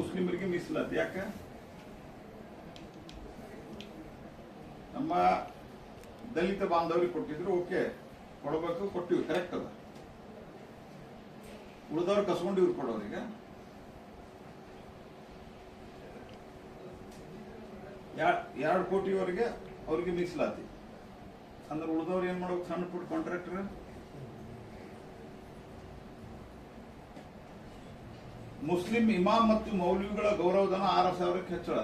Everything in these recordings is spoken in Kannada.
ಮುಸ್ಲಿಮರಿಗೆ ಮೀಸಲಾತಿ ಯಾಕೆ? ನಮ್ಮ ದಲಿತ ಬಾಂಧವರಿಗೆ ಕೊಟ್ಟಿದ್ರು, ಓಕೆ ಕೊಡಬೇಕು, ಕೊಟ್ಟಿವಿ, ಕರೆಕ್ಟ್ ಅದ. ಉಳಿದವ್ರು ಕಸ್ಕೊಂಡು ಇವ್ರು ಕೊಡೋರೀಗ ಎರಡು ಕೋಟಿವರೆಗೆ ಅವ್ರಿಗೆ ಮೀಸಲಾತಿ ಅಂದ್ರೆ ಉಳಿದವ್ರು ಏನ್ ಮಾಡ್ಬೇಕು? ಸಣ್ಣ ಪುಟ್ಟ ಕಾಂಟ್ರಾಕ್ಟರ್ ಮುಸ್ಲಿಂ ಇಮಾಮ್ ಮತ್ತು ಮೌಲ್ವಿಗಳ ಗೌರವಧನ 6,000ಕ್ಕೆ ಹೆಚ್ಚಳ.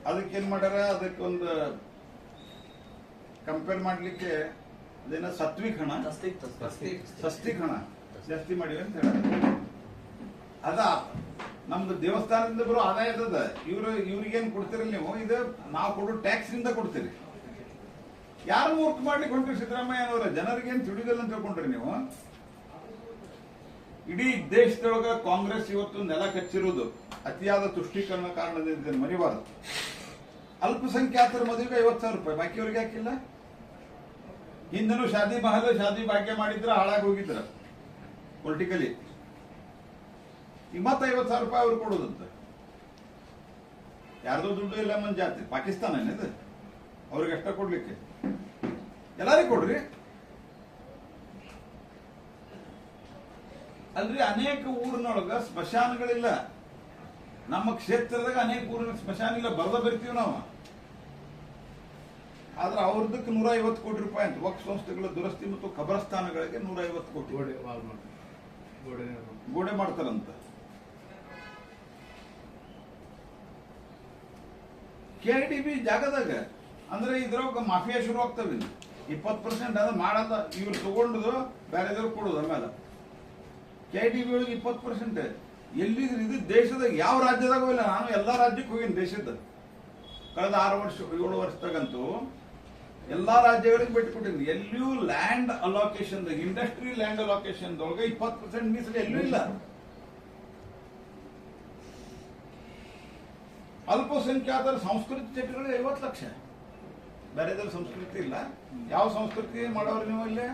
ಅದಕ್ಕೇನ್ ಮಾಡ್ಯಾರ? ಅದಕ್ಕೆ ಒಂದು ಕಂಪೇರ್ ಮಾಡ್ಲಿಕ್ಕೆ ಅದೇನ ಸತ್ವಿಕ್ ಹಣ, ಸಸ್ತಿಕ್ ಹಣ ಜಾಸ್ತಿ ಮಾಡಿವಿ ಅಂತ ಹೇಳ. ಅದ ನಮ್ದು ದೇವಸ್ಥಾನದಿಂದ ಬರೋ ಆದಾಯ ಅದ. ಇವ್ರಿಗೇನ್ ಕೊಡ್ತೀರಲ್ಲ ನೀವು? ಇದು ನಾವು ಕೊಡೋ ಟ್ಯಾಕ್ಸ್ ನಿಂದ ಕೊಡ್ತೀರಿ. ಯಾರು ವರ್ಕ್ ಮಾಡ್ಲಿಕ್ಕೆ ಹೊಂಟ್ರಿ? ಸಿದ್ದರಾಮಯ್ಯ ಅವರ ಜನರಿಗೇನ್ ತಿಳಿದಿಲ್ಲ ಅಂತ ಹೇಳ್ಕೊಂಡ್ರಿ ನೀವು. ಇಡೀ ದೇಶದೊಳಗ ಕಾಂಗ್ರೆಸ್ ಇವತ್ತು ನೆಲ ಕಚ್ಚಿರುವುದು ಅತಿಯಾದ ತುಷ್ಟೀಕರಣ ಕಾರಣದಿಂದ ಮರಿಬಾರದು. ಅಲ್ಪಸಂಖ್ಯಾತರ ಮದುವೆಗೆ 50,000 ರೂಪಾಯಿ, ಬಾಕಿಯವ್ರಿಗೆ ಹಾಕಿಲ್ಲ. ಹಿಂದೂ ಶಾದಿ ಮಹಲ್ ಶಾದಿ ಭಾಗ್ಯ ಮಾಡಿದ್ರ ಹಾಳಾಗಿ ಹೋಗಿದ್ರ ಪೊಲಿಟಿಕಲಿ. ಈಗ ಮತ್ತೆ 50,000 ರೂಪಾಯಿ ಅವ್ರು ಕೊಡೋದಂತ. ಯಾರ್ದೋ ದುಡ್ಡು ಇಲ್ಲ ಮನ್ ಜಾತಿ. ಪಾಕಿಸ್ತಾನ ಏನಿದೆ ಅವ್ರಿಗೆ ಎಷ್ಟ ಕೊಡ್ಲಿಕ್ಕೆ? ಎಲ್ಲರಿಗೂ ಕೊಡ್ರಿ ಅಲ್ರಿ. ಅನೇಕ ಊರಿನೊಳಗ ಸ್ಮಶಾನಗಳಿಲ್ಲ. ನಮ್ಮ ಕ್ಷೇತ್ರದಾಗ ಅನೇಕ ಊರಿನ ಸ್ಮಶಾನ ಇಲ್ಲ, ಬರದ ಬರ್ತೀವಿ ನಾವು. ಆದ್ರೆ ಅವ್ರದಕ್ಕೆ 150 ಕೋಟಿ ರೂಪಾಯಿ ಅಂತ ವಕ್ಫ್ ಸಂಸ್ಥೆಗಳ ದುರಸ್ತಿ ಮತ್ತು ಖಬರಸ್ಥಾನಗಳಿಗೆ 150 ಕೋಟಿ ಗೋಡೆ ಮಾಡ್ತಾರಂತ. KIDB ಜಾಗದಾಗ ಅಂದ್ರೆ ಇದ್ರೊಳಗ ಮಾಫಿಯಾ ಶುರು ಆಗ್ತವೆ. 20% ಅದ ಮಾಡದ ಇವ್ರು ತಗೊಂಡು ಬೇರೆದವ್ರು ಕೊಡೋದು. ಆಮೇಲೆ KIDB ಒಳಗೆ 20% ಎಲ್ಲಿದ್ರಿ? ಇದು ದೇಶದ ಯಾವ ರಾಜ್ಯದಾಗ ಇಲ್ಲ. ನಾನು ಎಲ್ಲಾ ರಾಜ್ಯಕ್ಕೆ ಹೋಗಿನಿ ದೇಶದ. ಕಳೆದ 7 ವರ್ಷದಾಗಂತೂ ಎಲ್ಲಾ ರಾಜ್ಯಗಳಿಗೆ ಬಿಟ್ಟುಕೊಟ್ಟಿನಿ. ಎಲ್ಲಿಯೂ land allocation, industry land allocation 20% ಮೀಸಲು ಎಲ್ಲೂ ಇಲ್ಲ. ಅಲ್ಪಸಂಖ್ಯಾತರ ಸಂಸ್ಕೃತಿ ಚಟುವಟಿಕೆ 50 ಲಕ್ಷ. ಬೇರೆದ್ರ ಸಂಸ್ಕೃತಿ ಇಲ್ಲ. ಯಾವ ಸಂಸ್ಕೃತಿ ಮಾಡೋರು ನೀವು? ಇಲ್ಲಿ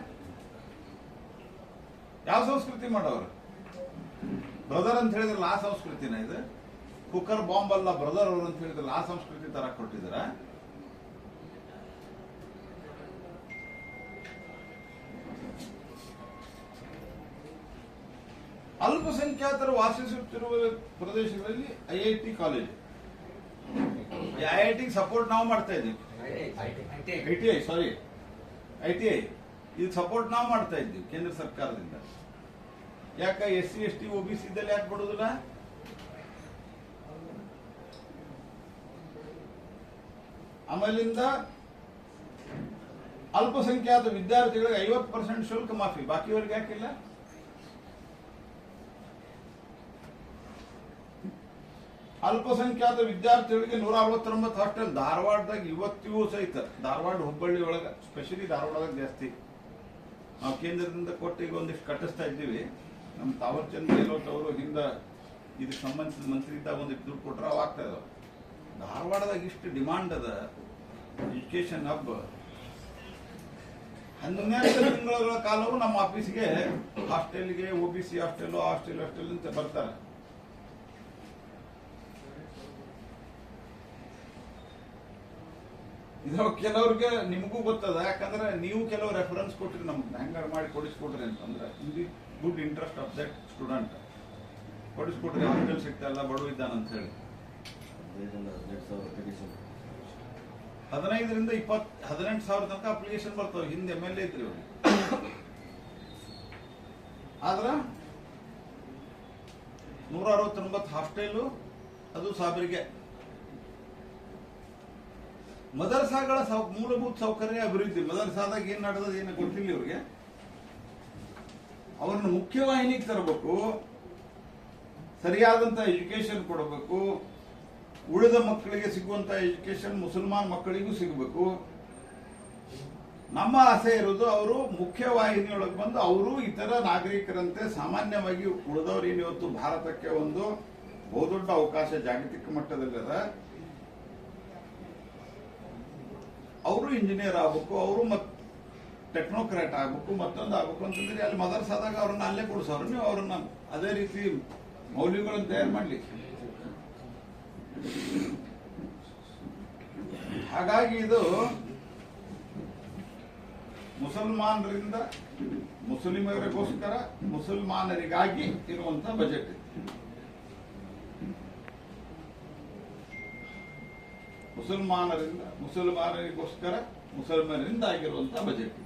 ಯಾವ ಸಂಸ್ಕೃತಿ ಮಾಡೋರು? ಬ್ರದರ್ ಅಂತ ಹೇಳಿದ್ರಲ್ಲ, ಆ ಸಂಸ್ಕೃತಿನ ಇದು? ಕುಕ್ಕರ್ ಬಾಂಬ್ ಅಲ್ಲ ಬ್ರದರ್ ಅವರು ಅಂತ ಹೇಳಿದ್ರಲ್ಲ, ಆ ಸಂಸ್ಕೃತಿ ತರ ಕೊಟ್ಟಿದ್ದೀರ? ಅಲ್ಪಸಂಖ್ಯಾತರು ವಾಸಿಸುತ್ತಿರುವ ಪ್ರದೇಶಗಳಲ್ಲಿ IIT ಕಾಲೇಜ್, IIT ಸಪೋರ್ಟ್ ನಾವು ಮಾಡ್ತಾ ಇದ್ದೀವಿ. ITI ಇದು ಸಪೋರ್ಟ್ ನಾವು ಮಾಡ್ತಾ ಇದ್ದೀವಿ ಕೇಂದ್ರ ಸರ್ಕಾರದಿಂದ. ಯಾಕ SC ST OBC ಇದ್ದಲ್ಲಿ ಯಾಕೆ ಕೊಡೋದಿಲ್ಲ? ಆಮೇಲಿಂದ ಅಲ್ಪಸಂಖ್ಯಾತ ವಿದ್ಯಾರ್ಥಿಗಳಿಗೆ 50% ಶುಲ್ಕ ಮಾಫಿ, ಬಾಕಿಯವರಿಗೆ ಯಾಕಿಲ್ಲ? ಅಲ್ಪಸಂಖ್ಯಾತ ವಿದ್ಯಾರ್ಥಿಗಳಿಗೆ 169 ಹಾಸ್ಟೆಲ್ ಧಾರವಾಡದಾಗ ಇವತ್ತಿಗೂ ಸಹಿತ. ಧಾರವಾಡ ಹುಬ್ಬಳ್ಳಿ ಒಳಗ, ಸ್ಪೆಷಲಿ ಧಾರವಾಡದಾಗ ಜಾಸ್ತಿ. ನಾವು ಕೇಂದ್ರದಿಂದ ಕೊಟ್ಟು ಈಗ ಒಂದಿಷ್ಟು ಕಟ್ಟಿಸ್ತಾ ಇದ್ದೀವಿ. ನಮ್ಮ ತಾವರ್ಚಂದ್ ಗೆಹ್ಲೋಟ್ ಅವರು ಹಿಂದ ಇದಕ್ಕೆ ಸಂಬಂಧಿಸಿದ ಮಂತ್ರಿ ಇದ್ದಾಗ ಒಂದಿಷ್ಟು ದುಡ್ಡು ಕೊಟ್ರೆ ಅವು ಆಗ್ತಾ ಇದಾವೆ. ಧಾರವಾಡದಾಗ ಇಷ್ಟು ಡಿಮಾಂಡ್ ಅದ ಎಜುಕೇಶನ್ ಹಬ್. 12 ತಿಂಗಳ ಕಾಲವು ನಮ್ಮ ಆಫೀಸ್ಗೆ ಹಾಸ್ಟೆಲ್ಗೆ OBC ಹಾಸ್ಟೆಲ್ ಅಂತ ಬರ್ತಾರೆ. ಇದ್ರ ಕೆಲವ್ರಿಗೆ ನಿಮಗೂ ಗೊತ್ತದ, ಯಾಕಂದ್ರೆ ನೀವು ಕೆಲವು ರೆಫರೆನ್ಸ್ ಕೊಟ್ರಿ ನಮ್ಗೆ ಹ್ಯಾಂಗರ್ ಮಾಡಿ ಕೊಡಿಸ್ಕೊಡ್ರಿ ಅಂತಂದ್ರೆ in the good interest of that student ಕೊಡಿಸ್ಕೊಡ್ರಿ. ಹಾಸ್ಟೆಲ್ ಸಿಗ್ತಾ ಇಲ್ಲ, ಬಡವ ಇದ್ದಾನಂತ ಹೇಳಿ 15ರಿಂದ 18,000 ತನಕ ಅಪ್ಲಿಕೇಶನ್ ಬರ್ತಾವೆ. ಹಿಂದೆ MLA ಇದ್ರಿ ಅವ್ರಿಗೆ. ಆದ್ರ 169 ಹಾಸ್ಟೆಲ್, ಅದು ಸಾಬರಿಗೆ. ಮದರ್ಸಾಗಳ ಮೂಲಭೂತ ಸೌಕರ್ಯ ಅಭಿವೃದ್ಧಿ. ಮದರ್ಸಾದಾಗ ಏನ್ ನಡೆದ ಏನು ಗೊತ್ತಿಲ್ಲ ಇವ್ರಿಗೆ. ಅವ್ರನ್ನ ಮುಖ್ಯವಾಹಿನಿಗೆ ತರಬೇಕು, ಸರಿಯಾದಂತ ಎಜುಕೇಶನ್ ಕೊಡಬೇಕು. ಉಳಿದ ಮಕ್ಕಳಿಗೆ ಸಿಗುವಂತ ಎಜುಕೇಶನ್ ಮುಸಲ್ಮಾನ್ ಮಕ್ಕಳಿಗೂ ಸಿಗಬೇಕು. ನಮ್ಮ ಆಸೆ ಇರೋದು ಅವರು ಮುಖ್ಯವಾಹಿನಿಯೊಳಗೆ ಬಂದು ಅವರು ಇತರ ನಾಗರಿಕರಂತೆ ಸಾಮಾನ್ಯವಾಗಿ ಉಳಿದವರು ಏನು ಇವತ್ತು ಭಾರತಕ್ಕೆ ಒಂದು ಬಹುದೊಡ್ಡ ಅವಕಾಶ ಜಾಗತಿಕ ಮಟ್ಟದಲ್ಲದ. ಅವರು ಇಂಜಿನಿಯರ್ ಆಗ್ಬೇಕು, ಅವರು ಟೆಕ್ನೋಕ್ರಾಟ್ ಆಗ್ಬೇಕು, ಮತ್ತೊಂದು ಆಗ್ಬೇಕು ಅಂತಂದ್ರೆ ಅಲ್ಲಿ ಮದರ್ಸಾದಾಗ ಅವ್ರನ್ನ ಅಲ್ಲೇ ಕೊಡಿಸೋರು. ನೀವು ಅವ್ರನ್ನ ಅದೇ ರೀತಿ ಮೌಲ್ಯಗಳನ್ನು ತಯಾರು ಮಾಡಲಿಕ್ಕೆ. ಹಾಗಾಗಿ ಇದು ಮುಸಲ್ಮಾನರಿಂದ ಮುಸ್ಲಿಮರಿಗೋಸ್ಕರ ಮುಸಲ್ಮಾನರಿಗಾಗಿ ಇರುವಂತಹ ಬಜೆಟ್. ಮುಸಲ್ಮಾನರಿಗೋಸ್ಕರ ಮುಸಲ್ಮಾನರಿಂದ ಆಗಿರುವಂತಹ ಬಜೆಟ್.